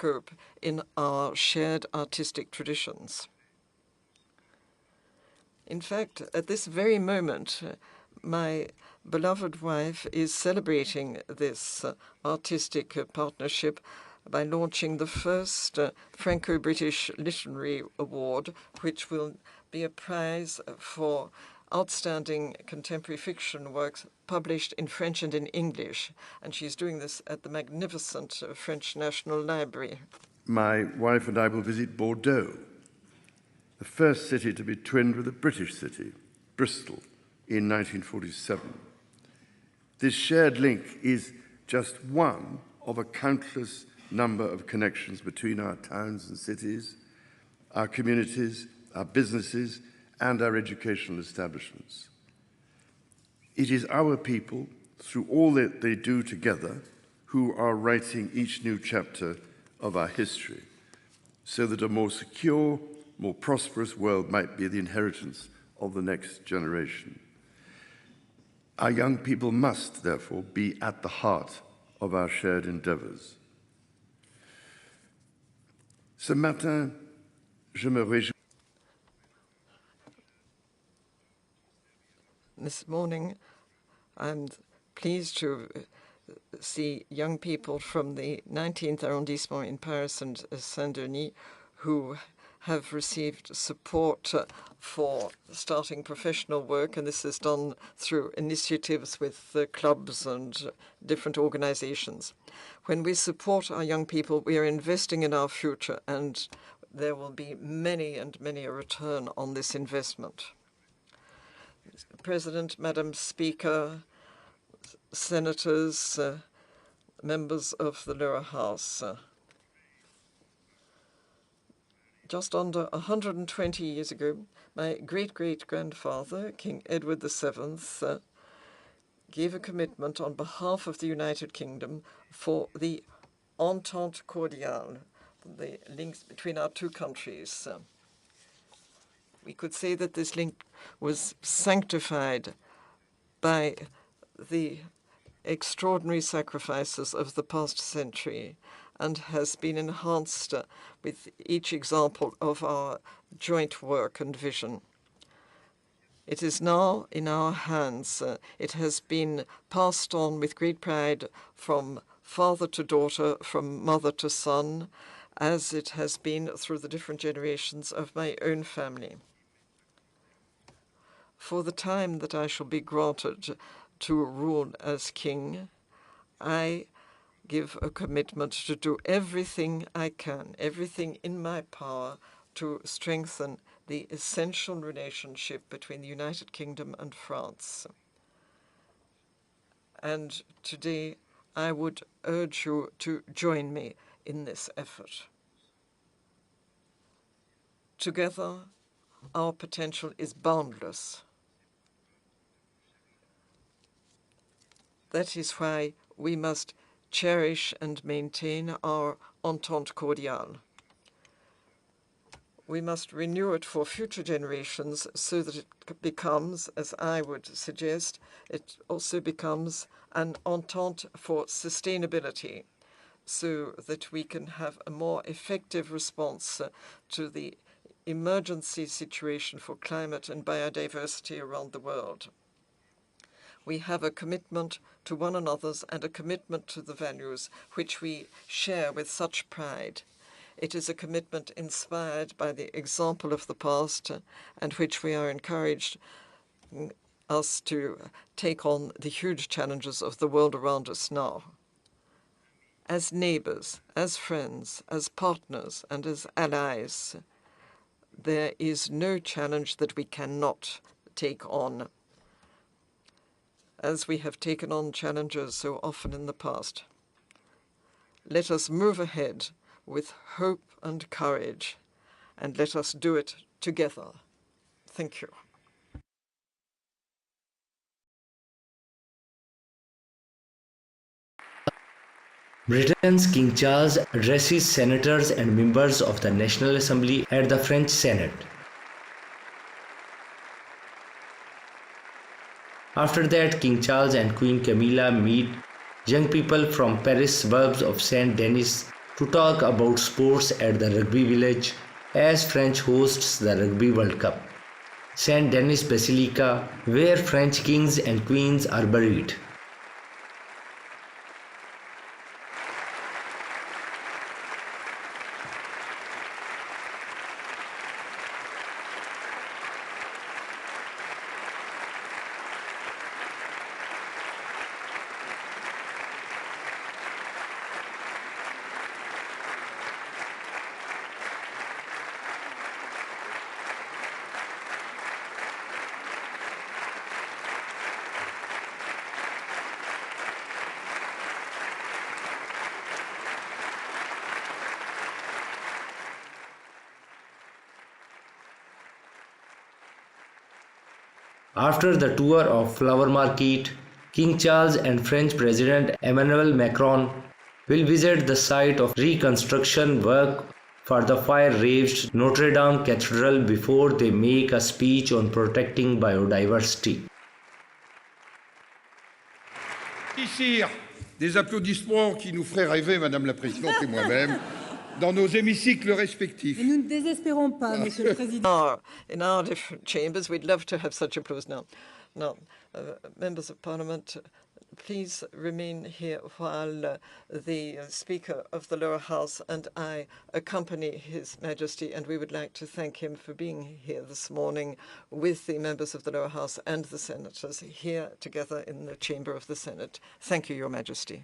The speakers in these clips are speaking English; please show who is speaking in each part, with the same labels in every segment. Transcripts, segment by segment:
Speaker 1: scope in our shared artistic traditions. In fact, at this very moment, my beloved wife is celebrating this artistic partnership by launching the first Franco-British Literary Award, which will be a prize for outstanding contemporary fiction works published in French and in English. And she's doing this at the magnificent French National Library.
Speaker 2: My wife and I will visit Bordeaux, the first city to be twinned with a British city, Bristol, in 1947. This shared link is just one of a countless number of connections between our towns and cities, our communities, our businesses, and our educational establishments. It is our people, through all that they do together, who are writing each new chapter of our history, so that a more secure, more prosperous world might be the inheritance of the next generation. Our young people must, therefore, be at the heart of our shared endeavors. Ce matin, je me réjouis.
Speaker 1: This morning, I'm pleased to see young people from the 19th arrondissement in Paris and Saint-Denis who have received support for starting professional work, and this is done through initiatives with clubs and different organizations. When we support our young people, we are investing in our future, and there will be many and many a return on this investment. President, Madam Speaker, senators, members of the lower house. Just under 120 years ago, my great-great-grandfather, King Edward VII, gave a commitment on behalf of the United Kingdom for the Entente Cordiale, the links between our two countries. We could say that this link was sanctified by the extraordinary sacrifices of the past century and has been enhanced with each example of our joint work and vision. It is now in our hands. It has been passed on with great pride from father to daughter, from mother to son, as it has been through the different generations of my own family. For the time that I shall be granted to rule as king, I give a commitment to do everything I can, everything in my power, to strengthen the essential relationship between the United Kingdom and France. And today, I would urge you to join me in this effort. Together, our potential is boundless. That is why we must cherish and maintain our Entente Cordiale. We must renew it for future generations so that it becomes, as I would suggest, it also becomes an entente for sustainability, so that we can have a more effective response to the emergency situation for climate and biodiversity around the world. We have a commitment to one another's and a commitment to the values which we share with such pride. It is a commitment inspired by the example of the past and which we are encouraged us to take on the huge challenges of the world around us now. As neighbors, as friends, as partners, and as allies, there is no challenge that we cannot take on, as we have taken on challenges so often in the past. Let us move ahead with hope and courage, and let us do it together. Thank you.
Speaker 3: Britain's King Charles addresses senators and members of the National Assembly at the French Senate. After that, King Charles and Queen Camilla meet young people from Paris suburbs of Saint-Denis to talk about sports at the Rugby Village as French hosts the Rugby World Cup. Saint Denis Basilica, where French kings and queens are buried. After the tour of Flower Market, King Charles and French President Emmanuel Macron will visit the site of reconstruction work for the fire-ravaged Notre Dame Cathedral before they make a speech on protecting biodiversity.
Speaker 4: Ici, des applaudissements qui nous feraient rêver, Madame la Présidente et moi-même, dans nos hémicycles respectifs.
Speaker 5: Et nous ne désespérons pas, Monsieur le Président.
Speaker 1: In our different chambers, we'd love to have such applause now. Now, members of Parliament, please remain here while the Speaker of the Lower House and I accompany His Majesty, and we would like to thank him for being here this morning with the members of the Lower House and the senators here together in the chamber of the Senate. Thank you, Your Majesty.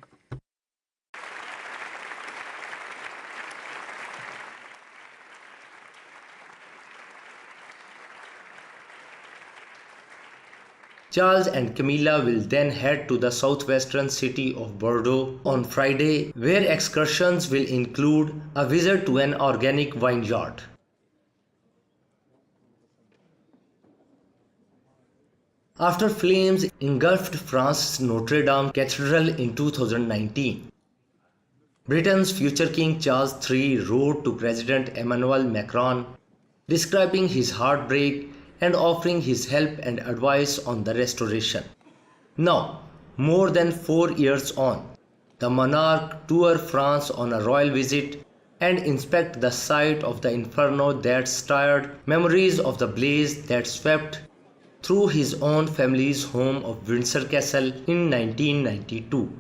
Speaker 3: Charles and Camilla will then head to the southwestern city of Bordeaux on Friday, where excursions will include a visit to an organic vineyard. After flames engulfed France's Notre Dame Cathedral in 2019, Britain's future King Charles III wrote to President Emmanuel Macron, describing his heartbreak and offering his help and advice on the restoration. Now, more than 4 years on, the monarch toured France on a royal visit and inspect the site of the inferno that stirred memories of the blaze that swept through his own family's home of Windsor Castle in 1992.